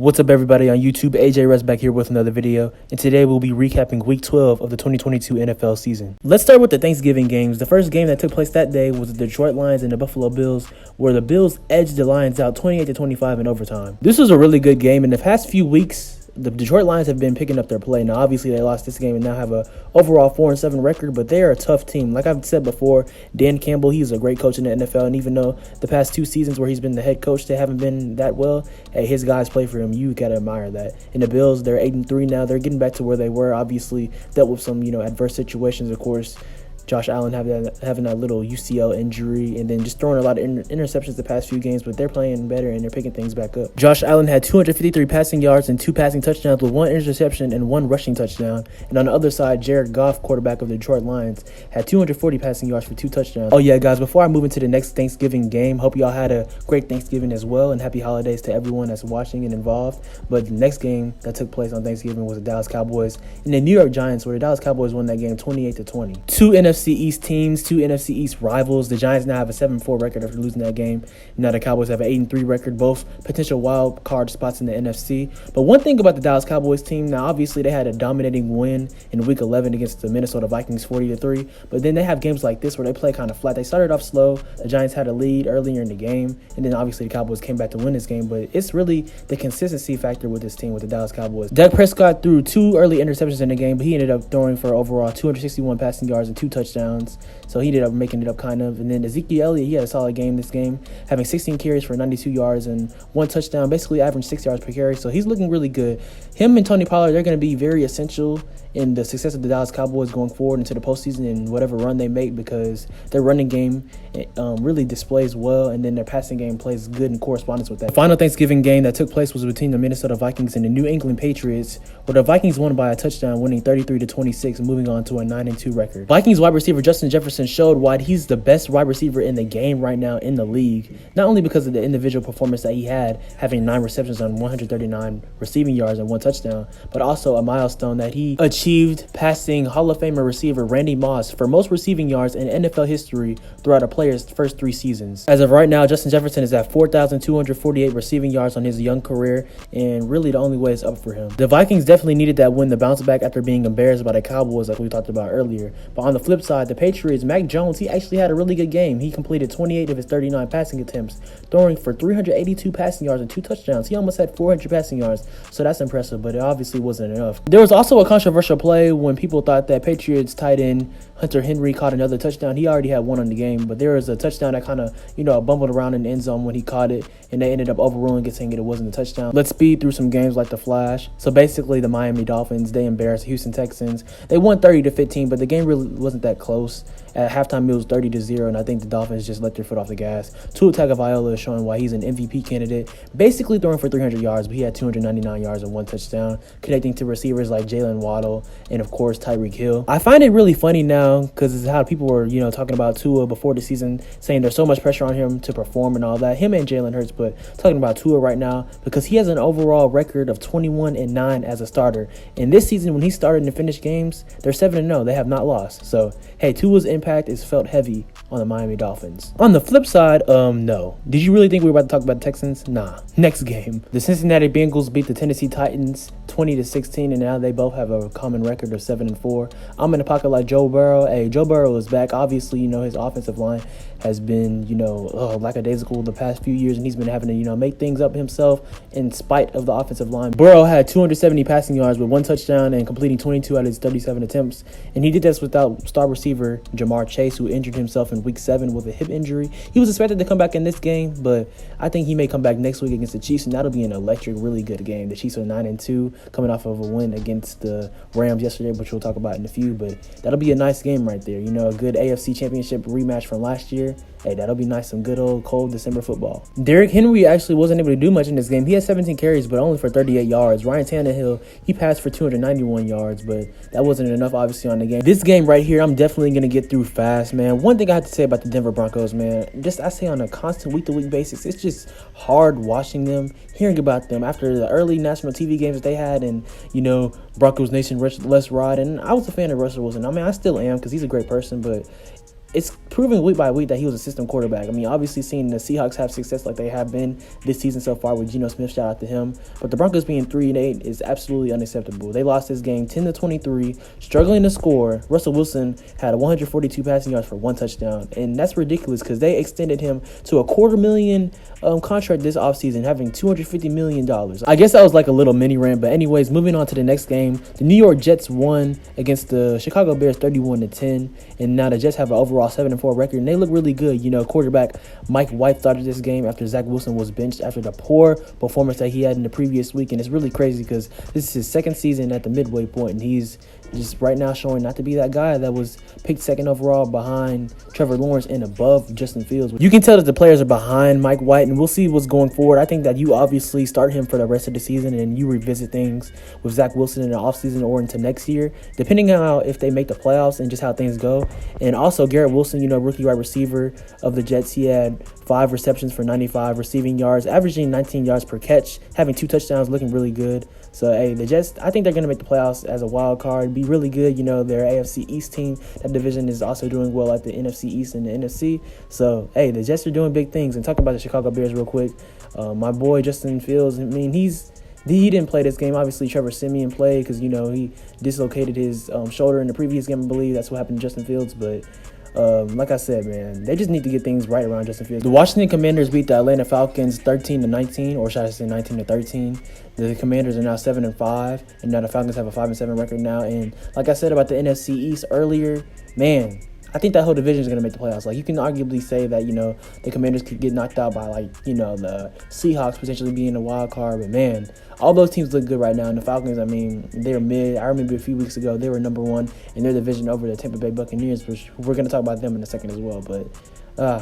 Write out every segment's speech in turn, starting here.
What's up, everybody on YouTube? AJ Russ back here with another video, and today we'll be recapping Week 12 of the 2022 NFL season. Let's start with the Thanksgiving games. The first game that took place that day was the Detroit Lions and the Buffalo Bills, where the Bills edged the Lions out 28-25 in overtime. This was a really good game. In the past few weeks, the Detroit Lions have been picking up their play. Now, obviously, they lost this game and now have a overall 4-7 record, but they are a tough team. Like I've said before, Dan Campbell, he's a great coach in the NFL, and even though the past two seasons where he's been the head coach, they haven't been that well, hey, his guys play for him. You got to admire that. And the Bills, they're 8-3 now. They're getting back to where they were. Obviously, dealt with some, adverse situations, of course. Josh Allen having that little UCL injury, and then just throwing a lot of interceptions the past few games, but they're playing better and they're picking things back up. Josh Allen had 253 passing yards and 2 passing touchdowns with 1 interception and 1 rushing touchdown. And on the other side, Jared Goff, quarterback of the Detroit Lions, had 240 passing yards for 2 touchdowns. Oh yeah, guys, before I move into the next Thanksgiving game, hope y'all had a great Thanksgiving as well, and happy holidays to everyone that's watching and involved. But the next game that took place on Thanksgiving was the Dallas Cowboys and the New York Giants, where the Dallas Cowboys won that game 28-20. Two NFC East teams, two NFC East rivals. The Giants now have a 7-4 record after losing that game. Now the Cowboys have an 8-3 record, both potential wild card spots in the NFC. But one thing about the Dallas Cowboys team, now obviously they had a dominating win in Week 11 against the Minnesota Vikings 40-3, but then they have games like this where they play kind of flat. They started off slow. The Giants had a lead earlier in the game, and then obviously the Cowboys came back to win this game, but it's really the consistency factor with this team, with the Dallas Cowboys. Dak Prescott threw 2 early interceptions in the game, but he ended up throwing for overall 261 passing yards and 2 touchdowns. So he ended up making it up kind of. And then Ezekiel Elliott, he had a solid game this game, having 16 carries for 92 yards and 1 touchdown, basically averaging 6 yards per carry. So he's looking really good. Him and Tony Pollard, they're going to be very essential in the success of the Dallas Cowboys going forward into the postseason and whatever run they make, because their running game really displays well, and then their passing game plays good in correspondence with that. The final Thanksgiving game that took place was between the Minnesota Vikings and the New England Patriots, where the Vikings won by a touchdown, winning 33-26, moving on to a 9-2 record. Vikings wide receiver Justin Jefferson showed why he's the best wide receiver in the game right now in the league, not only because of the individual performance that he had, having 9 receptions on 139 receiving yards and 1 touchdown, but also a milestone that he achieved, passing Hall of Famer receiver Randy Moss for most receiving yards in NFL history throughout a player's first 3 seasons. As of right now, Justin Jefferson is at 4,248 receiving yards on his young career, and really the only way is up for him. The Vikings definitely needed that win to bounce back after being embarrassed by the Cowboys like we talked about earlier. But on the flip side, the Patriots, Mac Jones, he actually had a really good game. He completed 28 of his 39 passing attempts, throwing for 382 passing yards and 2 touchdowns. He almost had 400 passing yards, so that's impressive, but it obviously wasn't enough. There was also a controversial play when people thought that Patriots tight end Hunter Henry caught another touchdown. He already had 1 on the game, but there was a touchdown that kind of, bumbled around in the end zone when he caught it, and they ended up overruling it, saying it wasn't a touchdown. Let's speed through some games like the Flash. So basically, the Miami Dolphins, they embarrassed the Houston Texans. They won 30-15, but the game really wasn't that close. At halftime, it was 30-0, and I think the Dolphins just let their foot off the gas. Tua Tagovailoa is showing why he's an MVP candidate, basically throwing for 300 yards, but he had 299 yards and 1 touchdown, connecting to receivers like Jalen Waddle and, of course, Tyreek Hill. I find it really funny now because it's how people were, talking about Tua before the season, saying there's so much pressure on him to perform and all that. Him and Jalen Hurts, but talking about Tua right now because he has an overall record of 21-9 as a starter. And this season, when he started and finished games, they're 7-0. They have not lost. So, hey, Tua's impact is felt heavy on the Miami Dolphins. On the flip side, no. Did you really think we were about to talk about the Texans? Nah. Next game. The Cincinnati Bengals beat the Tennessee Titans 20-16, and now they both have a common record of 7-4. I'm in the pocket like Joe Burrow. Hey, Joe Burrow is back. Obviously, his offensive line has been, lackadaisical the past few years, and he's been having to, make things up himself in spite of the offensive line. Burrow had 270 passing yards with 1 touchdown and completing 22 out of his 37 attempts, and he did this without star receiver Jamar Chase, who injured himself in Week 7 with a hip injury. He was expected to come back in this game, but I think he may come back next week against the Chiefs, and that'll be an electric, really good game. The Chiefs are 9-2, coming off of a win against the Rams yesterday, which we'll talk about in a few, but that'll be a nice game right there. A good AFC Championship rematch from last year. Hey, that'll be nice, some good old cold December football. Derrick Henry actually wasn't able to do much in this game. He had 17 carries, but only for 38 yards. Ryan Tannehill, he passed for 291 yards, but that wasn't enough, obviously, on the game. This game right here, I'm definitely going to get through fast, man. One thing I have to say about the Denver Broncos, man, I say on a constant week-to-week basis, it's just hard watching them, hearing about them after the early national TV games that they had, and, Broncos Nation, Let's Ride, and I was a fan of Russell Wilson. I still am because he's a great person, but it's proving week by week that he was a system quarterback. I mean, obviously seeing the Seahawks have success like they have been this season so far with Geno Smith, shout out to him. But the Broncos being 3-8 is absolutely unacceptable. They lost this game 10-23, struggling to score. Russell Wilson had 142 passing yards for 1 touchdown, and that's ridiculous because they extended him to a $250,000 contract this offseason, having $250 million. I guess that was like a little mini rant, but anyways, moving on to the next game. The New York Jets won against the Chicago Bears 31-10, and now the Jets have an overall 7-4 record, and they look really good. You know, quarterback Mike White started this game after Zach Wilson was benched after the poor performance that he had in the previous week, and it's really crazy because this is his second season at the midway point, and he's just right now showing not to be that guy that was picked second overall behind Trevor Lawrence and above Justin Fields. You can tell that the players are behind Mike White, and we'll see what's going forward. I think that you obviously start him for the rest of the season, and you revisit things with Zach Wilson in the offseason or into next year, depending on how, if they make the playoffs and just how things go. And also Garrett Wilson, you know, rookie wide receiver of the Jets, he had 5 receptions for 95 receiving yards, averaging 19 yards per catch, having 2 touchdowns, looking really good. So, hey, the Jets, I think they're going to make the playoffs as a wild card, be really good. You know, their AFC East team, that division is also doing well at the NFC East and the NFC. So, hey, the Jets are doing big things. And talking about the Chicago Bears real quick, my boy Justin Fields, I mean, he didn't play this game. Obviously, Trevor Siemian played because, you know, he dislocated his shoulder in the previous game, I believe. That's what happened to Justin Fields. But like I said, man, they just need to get things right around Justin Fields. The Washington Commanders beat the Atlanta Falcons 13-19, or should I say 19-13. The Commanders are now 7-5, and now the Falcons have a 5-7 record now. And like I said about the NFC East earlier, man, I think that whole division is going to make the playoffs. Like, you can arguably say that, you know, the Commanders could get knocked out by, like, you know, the Seahawks potentially being a wild card. But, man, all those teams look good right now. And the Falcons, I mean, they're mid. I remember a few weeks ago, they were number 1 in their division over the Tampa Bay Buccaneers, which we're going to talk about them in a second as well. But,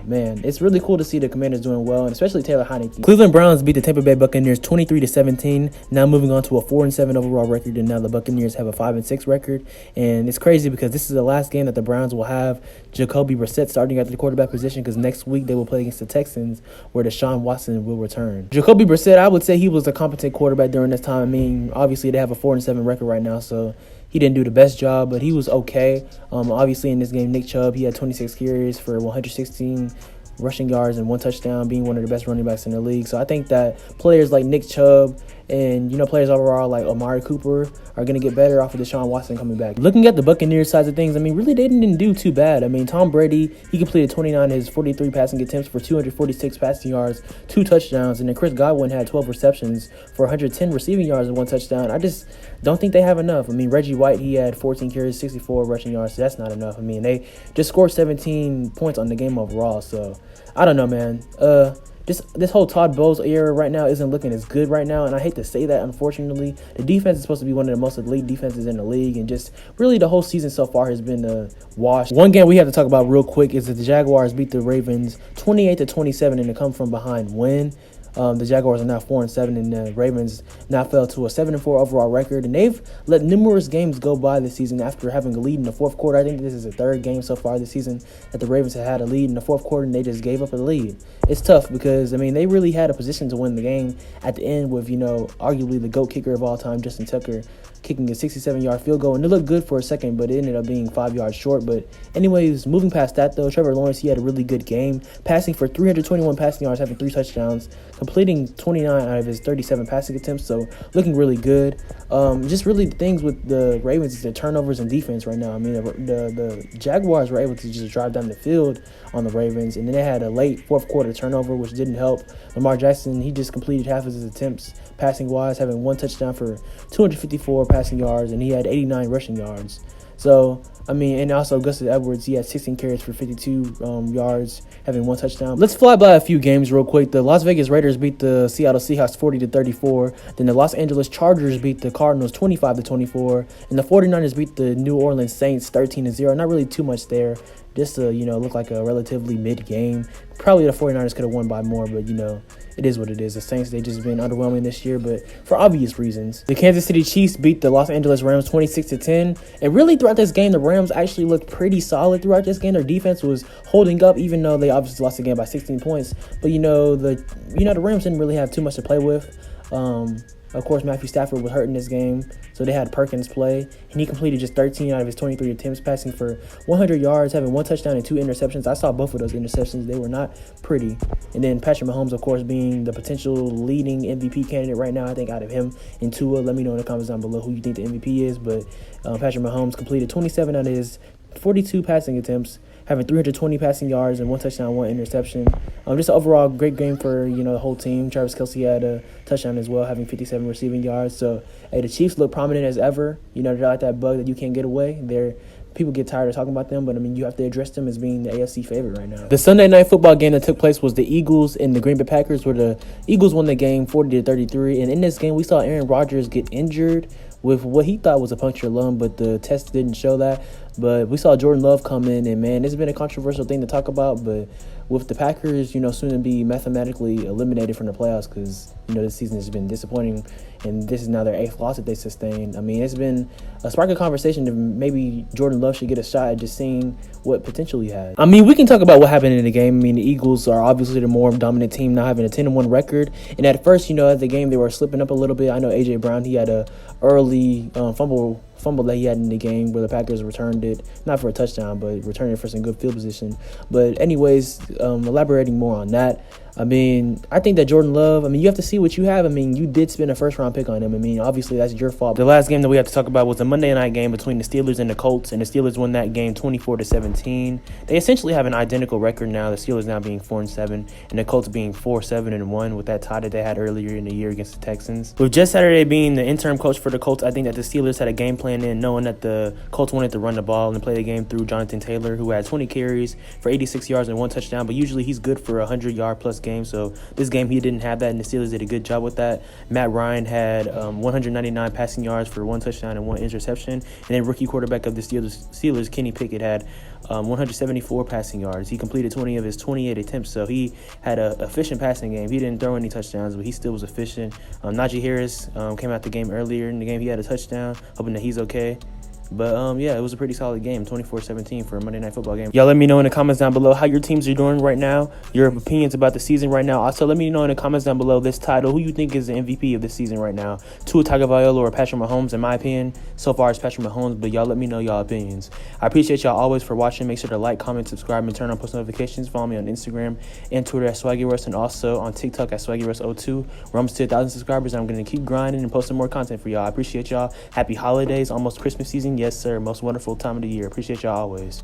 man, it's really cool to see the Commanders doing well, and especially Taylor Heineke. Cleveland Browns beat the Tampa Bay Buccaneers 23-17, now moving on to a 4-7 overall record, and now the Buccaneers have a 5-6 record. And it's crazy because this is the last game that the Browns will have Jacoby Brissett starting at the quarterback position, because next week they will play against the Texans, where Deshaun Watson will return. Jacoby Brissett, I would say he was a competent quarterback during this time. I mean, obviously they have a 4-7 record right now, so he didn't do the best job, but he was okay. Obviously, in this game, Nick Chubb, he had 26 carries for 116 rushing yards and 1 touchdown, being one of the best running backs in the league. So I think that players like Nick Chubb and, you know, players overall like Amari Cooper are going to get better off of Deshaun Watson coming back. Looking at the Buccaneers side of things, I mean, really they didn't do too bad. I mean, Tom Brady, he completed 29 of his 43 passing attempts for 246 passing yards, 2 touchdowns, and then Chris Godwin had 12 receptions for 110 receiving yards and 1 touchdown. I just don't think they have enough. I mean, Reggie White, he had 14 carries, 64 rushing yards, so that's not enough. I mean, they just scored 17 points on the game overall, so I don't know, man. This whole Todd Bowles era right now isn't looking as good right now, and I hate to say that, unfortunately. The defense is supposed to be one of the most elite defenses in the league, and just really the whole season so far has been a wash. One game we have to talk about real quick is that the Jaguars beat the Ravens 28-27 in a come-from-behind win. The Jaguars are now 4-7, and the Ravens now fell to a 7-4 overall record. And they've let numerous games go by this season after having a lead in the fourth quarter. I think this is the 3rd game so far this season that the Ravens have had a lead in the fourth quarter, and they just gave up the lead. It's tough because, I mean, they really had a position to win the game at the end with, you know, arguably the GOAT kicker of all time, Justin Tucker, kicking a 67-yard field goal, and it looked good for a second, but it ended up being 5 yards short. But anyways, moving past that, though, Trevor Lawrence, he had a really good game, passing for 321 passing yards, having 3 touchdowns, completing 29 out of his 37 passing attempts, so looking really good. Just really the things with the Ravens is the turnovers and defense right now. I mean, the Jaguars were able to just drive down the field on the Ravens, and then they had a late fourth quarter turnover, which didn't help. Lamar Jackson, he just completed half of his attempts passing-wise, having 1 touchdown for 254 passing yards, and he had 89 rushing yards. So, I mean, and also Gus Edwards, he had 16 carries for 52 yards, having 1 touchdown. Let's fly by a few games real quick. The Las Vegas Raiders beat the Seattle Seahawks 40-34. Then the Los Angeles Chargers beat the Cardinals 25-24. And the 49ers beat the New Orleans Saints 13-0. Not really too much there. Just to, you know, look like a relatively mid game. Probably the 49ers could have won by more, but, you know, it is what it is. The Saints, they've just been underwhelming this year, but for obvious reasons. The Kansas City Chiefs beat the Los Angeles Rams 26-10. And really throughout this game, the Rams actually looked pretty solid throughout this game. Their defense was holding up, even though they obviously lost the game by 16 points. But, the Rams didn't really have too much to play with. Of course, Matthew Stafford was hurt in this game, so they had Perkins play, and he completed just 13 out of his 23 attempts, passing for 100 yards, having 1 touchdown and 2 interceptions. I saw both of those interceptions. They were not pretty. And then Patrick Mahomes, of course, being the potential leading MVP candidate right now, I think, out of him and Tua. Let me know in the comments down below who you think the MVP is, but Patrick Mahomes completed 27 out of his 42 passing attempts, having 320 passing yards and 1 touchdown, 1 interception. Just an overall great game for, the whole team. Travis Kelce had a touchdown as well, having 57 receiving yards. So, hey, the Chiefs look prominent as ever. They're like that bug that you can't get away. People get tired of talking about them, but, you have to address them as being the AFC favorite right now. The Sunday night football game that took place was the Eagles and the Green Bay Packers, where the Eagles won the game 40-33. And in this game, we saw Aaron Rodgers get injured with what he thought was a punctured lung, but the test didn't show that. But we saw Jordan Love come in, and, man, it's been a controversial thing to talk about. But with the Packers, soon to be mathematically eliminated from the playoffs because, this season has been disappointing, and this is now their 8th loss that they sustained. It's been a spark of conversation if maybe Jordan Love should get a shot at just seeing what potential he had. We can talk about what happened in the game. The Eagles are obviously the more dominant team now, having a 10-1 record. And at first, at the game, they were slipping up a little bit. I know A.J. Brown, he had a early fumble that he had in the game where the Packers returned it, not for a touchdown, but returned it for some good field position. But anyways, elaborating more on that, I think that Jordan Love, you have to see what you have. You did spend a first-round pick on him. Obviously, that's your fault. The last game that we have to talk about was the Monday night game between the Steelers and the Colts, and the Steelers won that game 24-17. They essentially have an identical record now, the Steelers now being 4-7, and the Colts being 4-7-1 with that tie that they had earlier in the year against the Texans. With Jeff Saturday being the interim coach for the Colts, I think that the Steelers had a game plan in, knowing that the Colts wanted to run the ball and play the game through Jonathan Taylor, who had 20 carries for 86 yards and 1 touchdown, but usually he's good for a 100-yard-plus game. So this game he didn't have that, and the Steelers did a good job with that. Matt Ryan had 199 passing yards for 1 touchdown and 1 interception, and then rookie quarterback of the Steelers, Kenny Pickett, had 174 passing yards. He completed 20 of his 28 attempts, so he had an efficient passing game. He didn't throw any touchdowns, but he still was efficient. Najee Harris came out the game earlier in the game. He had a touchdown, hoping that he's okay. But, yeah, it was a pretty solid game, 24-17 for a Monday Night Football game. Y'all let me know in the comments down below how your teams are doing right now, your opinions about the season right now. Also, let me know in the comments down below this title, who you think is the MVP of this season right now, Tua Tagovailoa or Patrick Mahomes. In my opinion, so far it's Patrick Mahomes, but y'all let me know y'all opinions. I appreciate y'all always for watching. Make sure to like, comment, subscribe, and turn on post notifications. Follow me on Instagram and Twitter at SwaggyRuss, and also on TikTok at SwaggyRuss02. We're almost to 1,000 subscribers, and I'm going to keep grinding and posting more content for y'all. I appreciate y'all. Happy holidays, almost Christmas season. Yes, sir. Most wonderful time of the year. Appreciate y'all always.